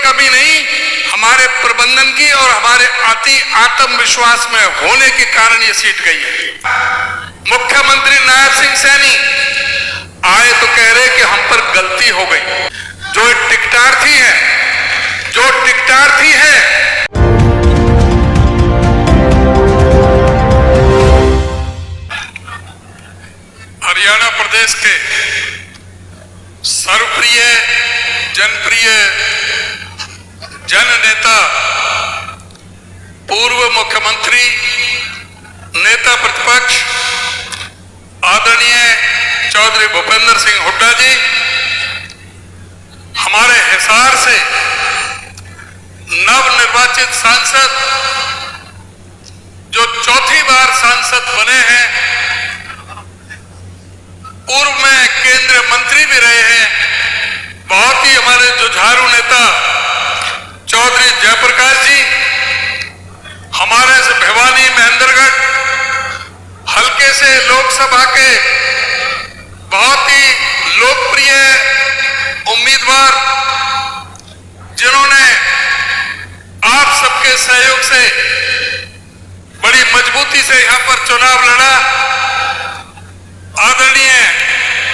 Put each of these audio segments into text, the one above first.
कमी नहीं, हमारे प्रबंधन की और हमारे अति आत्मविश्वास में होने के कारण ये सीट गई है। मुख्यमंत्री नायब सिंह सैनी आए तो कह रहे कि हम पर गलती हो गई। जो टिकटार्थी है हरियाणा प्रदेश के सर्वप्रिय जनप्रिय जन नेता, पूर्व मुख्यमंत्री, नेता प्रतिपक्ष आदरणीय चौधरी भूपेंद्र सिंह हुड्डा जी हमारे हिसार से नवनिर्वाचित सांसद, जो चौथी बार सांसद बने हैं, पूर्व में केंद्रीय मंत्री भी रहे हैं, बहुत ही हमारे जुझारू नेता चौधरी जयप्रकाश जी, हमारे से भिवानी महेंद्रगढ़ हल्के से लोकसभा के बहुत ही लोकप्रिय उम्मीदवार, जिन्होंने आप सबके सहयोग से बड़ी मजबूती से यहां पर चुनाव लड़ा, आदरणीय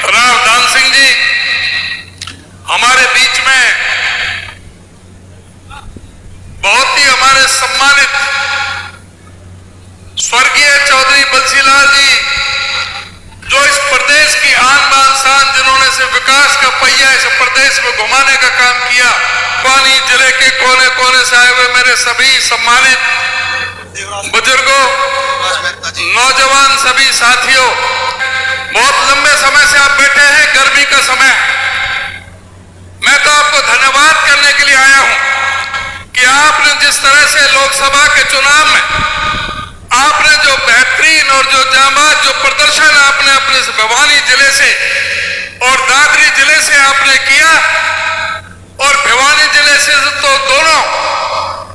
राव दान सिंह जी हमारे बीच में, बहुत ही हमारे सम्मानित स्वर्गीय चौधरी बंसीलाल जी, जो इस प्रदेश की आन बान शान, जिन्होंने से विकास का पहिया इस प्रदेश में घुमाने का काम किया, पानी जिले के कोने कोने से आए हुए मेरे सभी सम्मानित बुजुर्गों, नौजवान सभी साथियों, बहुत लंबे समय से आप बैठे हैं, गर्मी का समय, मैं तो आपको धन्यवाद करने के लिए आया हूं कि आपने जिस तरह से लोकसभा के चुनाव में आपने जो बेहतरीन और जो जांबाज जो प्रदर्शन आपने अपने भिवानी जिले से और दादरी जिले से आपने किया, और भिवानी जिले से तो दोनों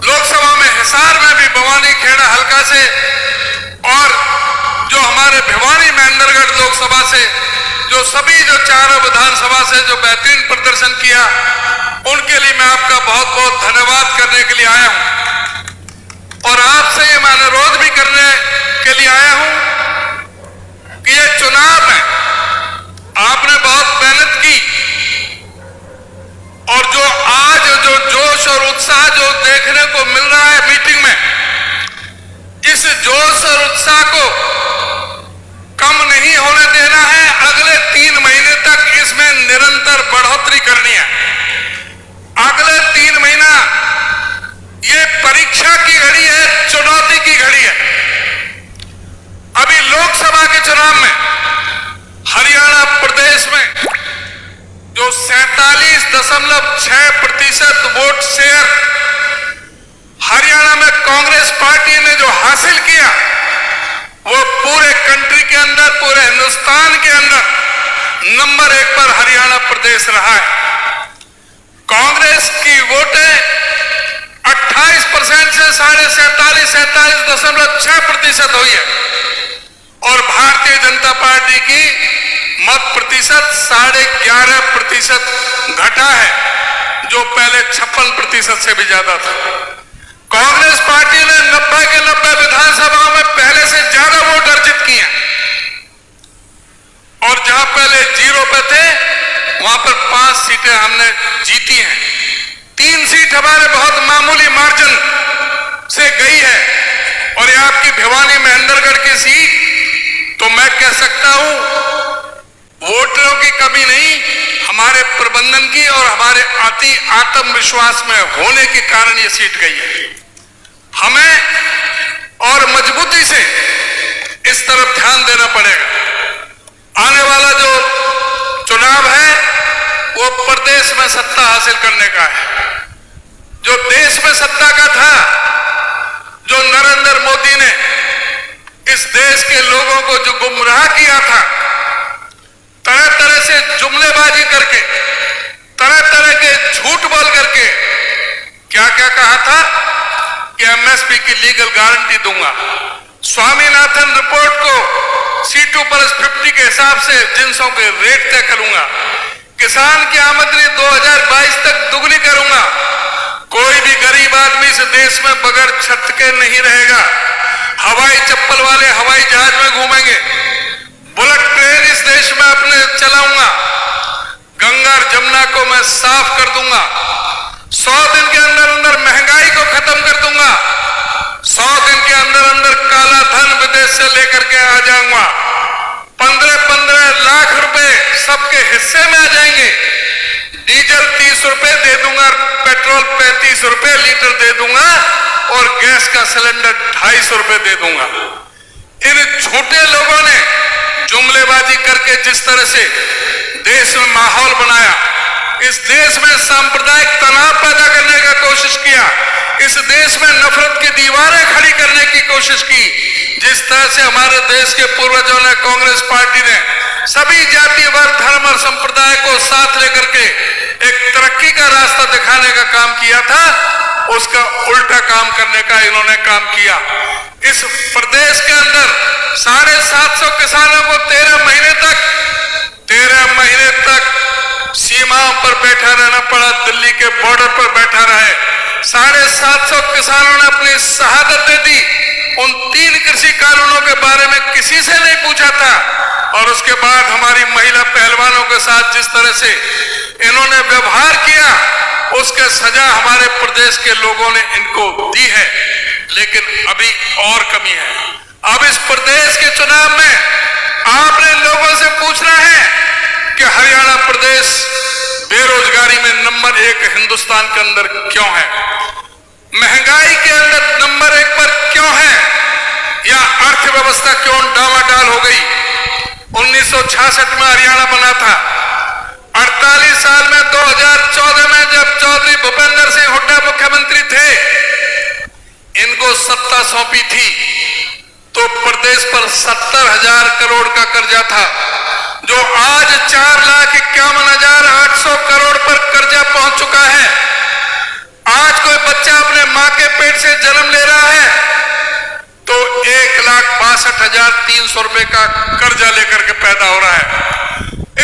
लोकसभा में हिसार में भी भवानी खेड़ा हल्का से, और जो हमारे भिवानी महेंद्रगढ़ लोकसभा से, जो सभी जो चारों विधानसभा से जो बेहतरीन प्रदर्शन किया, उनके लिए मैं आपका बहुत बहुत धन्यवाद करने के लिए आया हूं। और आपसे ये मैं अनुरोध भी करने के लिए आया हूं कि ये चुनाव में आपने बहुत मेहनत की, और जो आज जो जोश और उत्साह जो देखने को मिल रहा है मीटिंग में, इस जोश और उत्साह को कम नहीं होने देना है। अगले 3 महीने तक इसमें निरंतर बढ़ोतरी करनी है। अगले 3 महीना ये परीक्षा की घड़ी है, चुनौती की घड़ी है। अभी लोकसभा के चुनाव में हरियाणा प्रदेश में जो 47.6% वोट शेयर हरियाणा में कांग्रेस पार्टी ने जो हासिल किया, वो पूरे कंट्री के अंदर, पूरे हिंदुस्तान के अंदर नंबर 1 पर हरियाणा प्रदेश रहा है। कांग्रेस की वोटें 28% से 47.6% हुई है, और भारतीय जनता पार्टी की मत प्रतिशत 11.5% घटा है, जो पहले 56% से भी ज्यादा था। कांग्रेस पार्टी ने 90 के 90 विधानसभाओं में पहले से ज्यादा वोट अर्जित किए, और जहां पहले 0 पे थे, वहां पर 5 सीटें हमने जीती हैं। 3 सीट हमारे बहुत मामूली मार्जिन से गई है, और ये आपकी भिवानी महेंद्रगढ़ की सीट, तो मैं कह सकता हूं वोटरों की कमी नहीं, हमारे प्रबंधन की और हमारे अति आत्मविश्वास में होने के कारण ये सीट गई है। हमें और मजबूती से इस तरफ ध्यान देना पड़ेगा। आने वाला जो चुनाव है वो प्रदेश में सत्ता हासिल करने का है। जो देश में सत्ता का था, जो नरेंद्र मोदी ने इस देश के लोगों को जो गुमराह किया था, तरह तरह से जुमलेबाजी करके, तरह तरह के झूठ बोल करके, क्या क्या कहा था कि एमएसपी की लीगल गारंटी दूंगा, स्वामीनाथन रिपोर्ट को C2+50 के हिसाब से जिंसों के रेट तय करूंगा, किसान की आमदनी 2022 तक दुगनी करूंगा, देश में बगैर छत के नहीं रहेगा। हवाई चप्पल वाले हवाई जहाज में घूमेंगे। बुलेट ट्रेन इस देश में अपने चलाऊंगा। गंगा और जमुना को मैं साफ कर दूंगा। 100 दिन के अंदर अंदर महंगाई को खत्म कर दूंगा। 100 दिन के अंदर अंदर काला धन विदेश से लेकर के आ जाऊंगा। 15-15 लाख रुपए सबके हिस्से में आ जाएंगे। डीजल 30 रुपए दे दूंगा, पेट्रोल 35 रुपए लीटर दे दूंगा और गैस का सिलेंडर 250 रुपए दे दूंगा। इन झूठे लोगों ने जुमलेबाजी करके जिस तरह से देश में माहौल बनाया, इस देश में सांप्रदायिक तनाव पैदा करने का कोशिश किया, इस देश में नफरत की दीवारें खड़ी करने की कोशिश की, जिस तरह से हमारे देश के पूर्वजों ने, कांग्रेस पार्टी ने सभी जाति, वर्ग, धर्म और संप्रदाय को साथ लेकर के एक तरक्की का रास्ता दिखाने का काम किया था, उसका उल्टा काम करने का इन्होंने काम किया। इस प्रदेश के अंदर 750 किसानों को 13 महीने तक सीमाओं पर बैठा रहना पड़ा, दिल्ली के बॉर्डर पर बैठा रहे। 750 किसानों ने अपनी शहादत दे दी। उन 3 कृषि कानूनों के बारे में किसी से नहीं पूछा था। और उसके बाद हमारी महिला पहलवानों के साथ जिस तरह से इन्होंने व्यवहार किया, उसके सजा हमारे प्रदेश के लोगों ने इनको दी है। लेकिन अभी और कमी है। अब इस प्रदेश के चुनाव में आपने लोगों से पूछना है कि हरियाणा प्रदेश बेरोजगारी में नंबर 1 हिंदुस्तान के अंदर क्यों है, महंगाई के अंदर नंबर 1 पर क्यों है, या अर्थव्यवस्था क्यों डामाडोल हो गई। 1966 में हरियाणा बना था। 48 साल में 2014 में जब चौधरी भूपेंद्र सिंह हुड्डा मुख्यमंत्री थे, इनको सत्ता सौंपी थी तो प्रदेश पर 70,000 करोड़ का कर्जा था, जो आज 4,51,800 करोड़ पर कर्जा पहुंच चुका है। आज कोई बच्चा अपने मां के पेट से जन्म ले रहा है तो 1,62,300 रुपए का कर्जा लेकर के पैदा हो रहा है।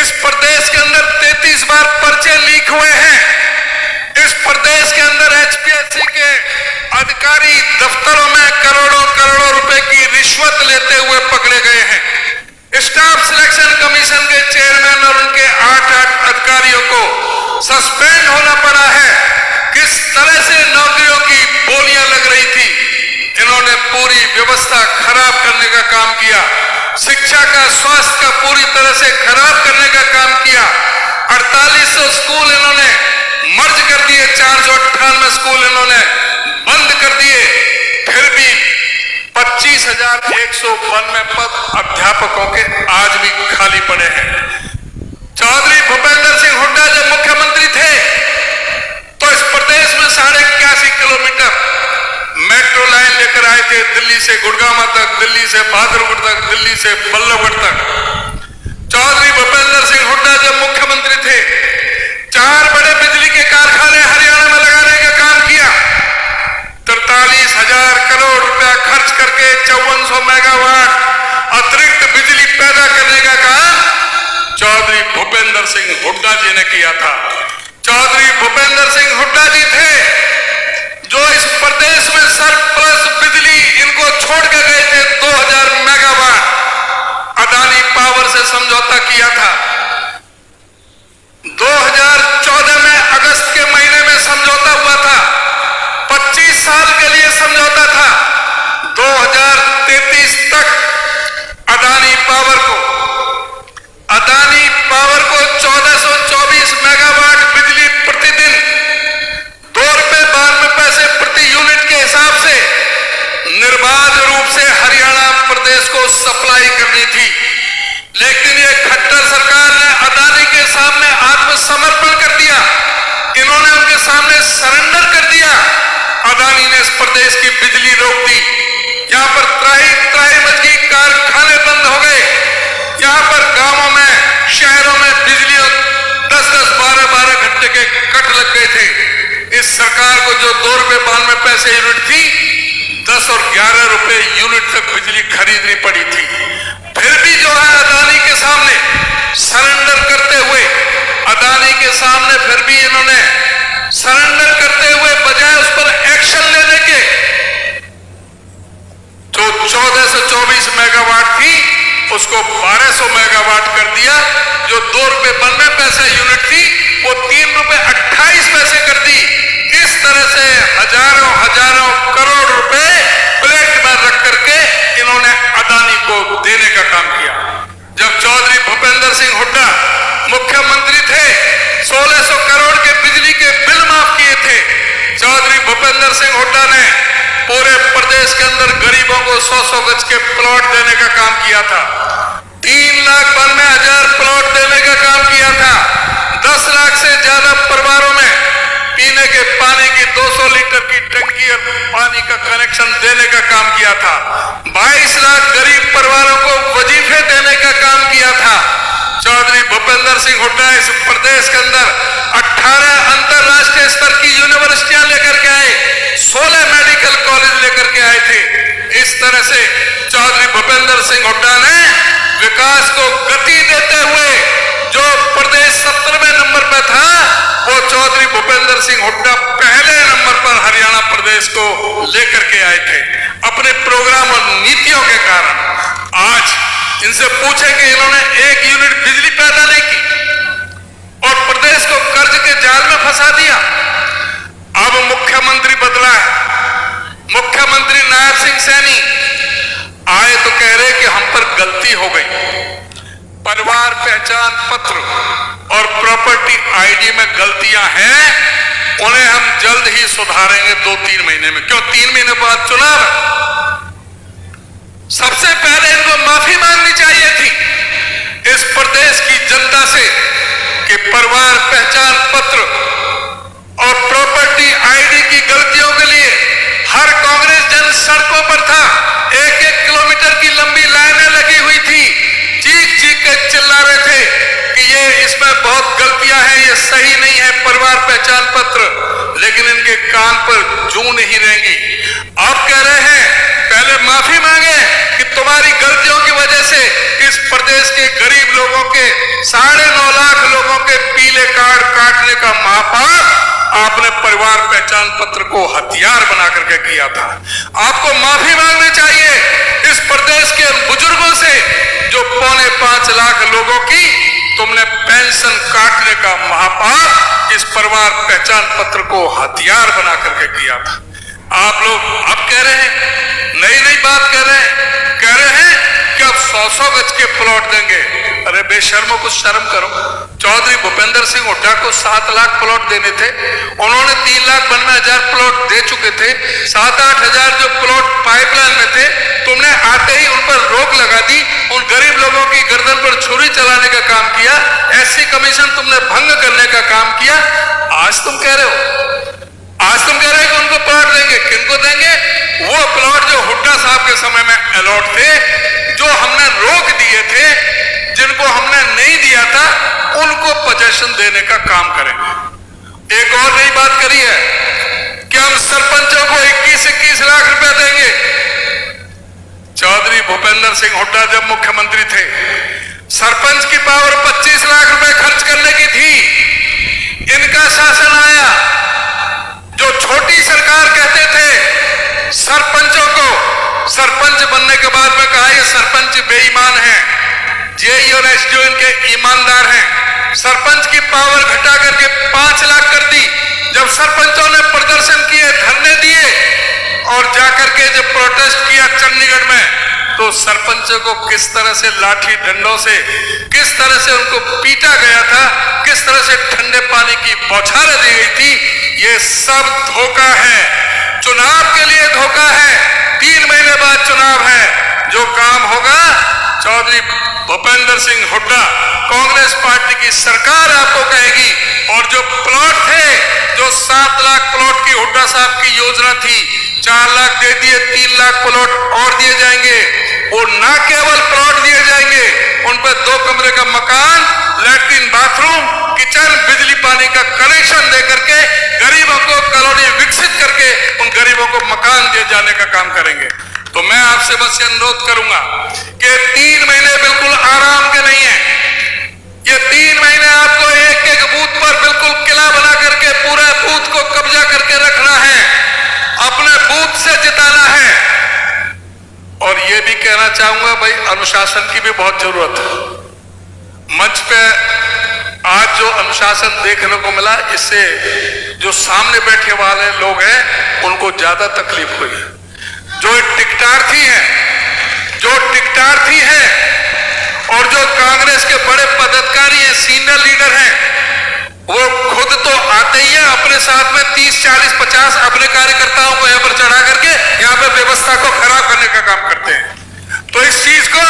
इस प्रदेश के अंदर 33 बार पर्चे लीक हुए हैं। इस प्रदेश के अंदर HPSC के अधिकारी दफ्तरों में करोड़ों करोड़ों रुपए की रिश्वत लेते हुए पकड़े गए हैं। स्टाफ सिलेक्शन कमीशन के चेयरमैन और उनके 8 अधिकारियों को सस्पेंड होना पड़ा है। किस तरह से नौकरियों की बोलियां लग रही थी, इन्होंने पूरी व्यवस्था खराब करने का काम किया। शिक्षा का, स्वास्थ्य का पूरी तरह से खराब करने का काम किया। 4800 स्कूल इन्होंने मर्ज कर दिए, 498 स्कूल इन्होंने बंद कर दिए। फिर भी 25,192 पद अध्यापकों के आज भी खाली पड़े हैं। चौधरी भूपेंद्र सिंह हुड्डा जब मुख्यमंत्री थे तो इस प्रदेश में 81 किलोमीटर मेट्रो लाइन लेकर आए थे, दिल्ली से गुड़गांव तक, दिल्ली से बहादुरगढ़ तक, दिल्ली से बल्लभगढ़ तक। चौधरी भूपेंद्र सिंह हुड्डा जब मुख्यमंत्री थे, 4 बड़े बिजली के कारखाने हरियाणा में लगाने का काम किया। 43,000 करोड़ रुपया खर्च करके 5400 मेगावाट अतिरिक्त बिजली पैदा करने का काम चौधरी भूपेंद्र सिंह हुड्डा जी ने किया था। चौधरी भूपेंद्र सिंह हुड्डा जी थे जो इस प्रदेश में सरप्लस बिजली इनको छोड़ के गए थे। 2000 मेगावाट अदानी पावर से समझौता किया था। 2014 में अगस्त के महीने में समझौता हुआ था। 25 साल के लिए समझौता था। 2033 तक अदानी पावर को 1424 मेगावाट बिजली प्रतिदिन 2 रुपए 92 पैसे प्रति यूनिट के हिसाब से निर्बाध रूप से हरियाणा प्रदेश को सप्लाई करनी थी। लेकिन ये खट्टर सरकार ने अदानी के सामने आत्मसमर्पण कर दिया। इन्होंने उनके सामने सरेंडर कर दिया। अदानी ने इस प्रदेश की बिजली रोक दी। यहां पर त्राही मचली, कारखाने बंद हो गए। यहां पर गांवों में, शहरों में बिजली 10-10, 12-12 घंटे के कट लग गए थे। इस सरकार को जो 2 रुपए 92 पैसे यूनिट थी, 10 और 11 रुपए यूनिट तक बिजली खरीदनी पड़ी थी। फिर भी जो है अदानी के सामने सरेंडर करते हुए, अदानी के सामने फिर भी इन्होंने सरेंडर करते हुए बजाय उस पर एक्शन लेने के ₹2.92 यूनिट थी, वो ₹3.28 कर दी। इस तरह से हजारों हजारों करोड़ रुपए प्लेट में रख करके इन्होंने अदानी को देने का काम किया। जब चौधरी भूपेंद्र सिंह हुड्डा मुख्यमंत्री थे, 1600 करोड़ के बिजली के बिल माफ किए थे। चौधरी भूपेंद्र सिंह हुड्डा ने पूरे प्रदेश के अंदर गरीबों को 100-100 गज के प्लॉट देने का काम किया था। 3,92,000 प्लॉट देने का काम किया था। 10 लाख से ज्यादा परिवारों में पीने के पानी की 200 लीटर की टंकी और पानी का कनेक्शन देने का काम किया था। 22 लाख गरीब परिवारों को वजीफे देने का काम किया था। चौधरी भूपेंद्र सिंह हुड्डा इस प्रदेश के अंदर 18 अंतरराष्ट्रीय स्तर की यूनिवर्सिटियां लेकर के आए, 16 मेडिकल कॉलेज लेकर के आए थे। इस तरह से चौधरी भूपेंद्र सिंह हुड्डा ने विकास को गति देते हुए जो प्रदेश 17वें नंबर पर था, वो चौधरी भूपेंद्र सिंह हुड्डा पहले नंबर पर हरियाणा प्रदेश को लेकर के आए थे अपने प्रोग्राम और नीतियों के कारण। आज इनसे पूछेंगे, इन्होंने 1 यूनिट बिजली पैदा नहीं की और प्रदेश को कर्ज के जाल में फंसा दिया। अब मुख्यमंत्री बदला है, मुख्यमंत्री नायब सिंह सैनी आए तो कह रहे कि हम पर गलती हो गई, परिवार पहचान पत्र और प्रॉपर्टी आईडी में गलतियां हैं, उन्हें हम जल्द ही सुधारेंगे 2-3 महीने में। क्यों 3 महीने बाद चुनाव है? सबसे पहले इनको माफी मांगनी चाहिए थी इस प्रदेश की जनता से कि परिवार पहचान पत्र और प्रॉपर्टी आईडी की गलतियों के लिए हर कांग्रेस जन सड़कों पर था। 1-1 किलोमीटर की लंबी लाइनें लगी हुई थी, चीख चीख के चिल्ला रहे थे कि ये इसमें बहुत गलतियां हैं, ये सही नहीं है परिवार पहचान पत्र, लेकिन इनके कान पर जूं नहीं रहेंगी। आप कह रहे हैं पहले माफी मांगे कि तुम्हारी गलतियों की वजह से इस प्रदेश के गरीब लोगों के 9.5 लाख लोगों के पीले कार्ड काटने का महापाप आपने परिवार पहचान पत्र को हथियार बना करके किया था। आपको माफी मांगनी चाहिए इस प्रदेश के बुजुर्गों से जो 4.25 लाख लोगों की तुमने पेंशन काटने का महापाप इस परिवार पहचान पत्र को हथियार बना करके किया था। आप लोग अब कह रहे हैं, नई बात कह रहे हैं कि अब 100-100 गज के प्लॉट देंगे। अरे बेशर्मो, कुछ शर्म करो। चौधरी भूपेंद्र सिंह हुड्डा को 7 लाख प्लॉट देने थे, उन्होंने 3,92,000 प्लॉट दे चुके थे। 7-8 हजार जो प्लॉट पाइपलाइन में थे, तुमने आते ही उन पर रोक लगा दी, उन गरीब लोगों की गर्दन पर छुरी चलाने का काम किया, एससी कमीशन तुमने भंग करने का काम किया। आज तुम कह रहे हो कि उनको प्लॉट देंगे। किनको देंगे? वो प्लॉट जो हुड्डा साहब के समय में अलॉट थे, जो हमने रोक दिए थे, जिनको हमने नहीं दिया था, उनको पोजीशन देने का काम करेंगे। एक और नई बात करी है कि हम सरपंचों को 21-21 लाख रुपए देंगे। चौधरी भूपेंद्र सिंह हुड्डा जब मुख्यमंत्री थे, सरपंच की पावर 25 लाख रुपए खर्च करने की थी। इनका शासन आया, जो छोटी सरकार कहते थे सरपंचों को, सरपंच बनने के बाद में कहा ये सरपंच बेईमान है, जेई और एसडीओ इनके ईमानदार हैं। सरपंच की पावर घटा करके 5 लाख कर दी। जब सरपंचों ने प्रदर्शन किए, धरने दिए और जाकर के जब प्रोटेस्ट किया चंडीगढ़ में, तो सरपंचों को किस तरह से लाठी डंडों से, किस तरह से उनको पीटा गया था, किस तरह से ठंडे पानी की बौछारें दी गई थी। ये सब धोखा है, चुनाव के लिए धोखा है। 3 महीने बाद चुनाव है। जो काम होगा, चौधरी भूपेंद्र सिंह हुड्डा, कांग्रेस पार्टी की सरकार आपको कहेगी। और जो प्लॉट थे, जो 7 लाख प्लॉट की हुड्डा साहब की योजना थी, 4 लाख दे दिए, 3 लाख प्लॉट और दिए जाएंगे। वो ना केवल प्लॉट दिए जाएंगे, उन पर 2 कमरे का मकान, लैट्रिन, बाथरूम, किचन, बिजली पानी का कनेक्शन दे करके गरीबों को कॉलोनी विकसित करके उन गरीबों को मकान दिए जाने का काम करेंगे। तो मैं आपसे बस ये अनुरोध करूंगा कि 3 महीने बिल्कुल आराम के नहीं है। ये 3 महीने आपको एक-एक बूथ पर बिल्कुल किला बना करके पूरे बूथ को कब्जा करके रखना है, अपने बूथ से जिताना है। और ये भी कहना चाहूंगा भाई, अनुशासन की भी बहुत जरूरत है। मंच पे आज जो अनुशासन देखने को मिला, इससे जो सामने बैठे वाले लोग हैं उनको ज्यादा तकलीफ हुई है। जो टिकटार्थी हैं और जो कांग्रेस के बड़े पदाधिकारी हैं, सीनियर लीडर हैं, वो खुद तो आते ही हैं, अपने साथ में 30, 40, 50 अपने कार्यकर्ताओं को यहाँ पर चढ़ा करके यहाँ पे व्यवस्था को खराब करने का काम करते हैं। तो इस चीज को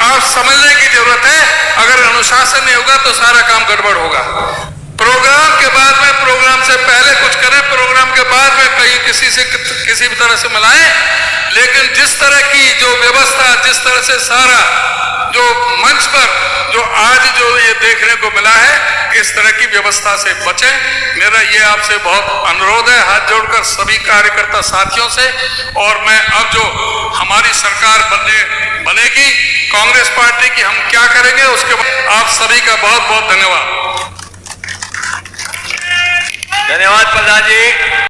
आप समझने की जरूरत है। अगर अनुशासन नहीं होगा तो सारा काम गड़बड़ होगा। प्रोग्राम के बाद में, प्रोग्राम से पहले कुछ करें, प्रोग्राम के बाद में कहीं किसी भी तरह से मिलाएं, लेकिन जिस तरह की जो व्यवस्था, जिस तरह से सारा जो मंच पर जो आज जो ये देखने को मिला है, इस तरह की व्यवस्था से बचें। मेरा ये आपसे बहुत अनुरोध है, हाथ जोड़कर सभी कार्यकर्ता साथियों से। और मैं अब जो हमारी सरकार बनेगी कांग्रेस पार्टी की, हम क्या करेंगे उसके बाद आप सभी का बहुत बहुत धन्यवाद। धन्यवाद प्रधान जी।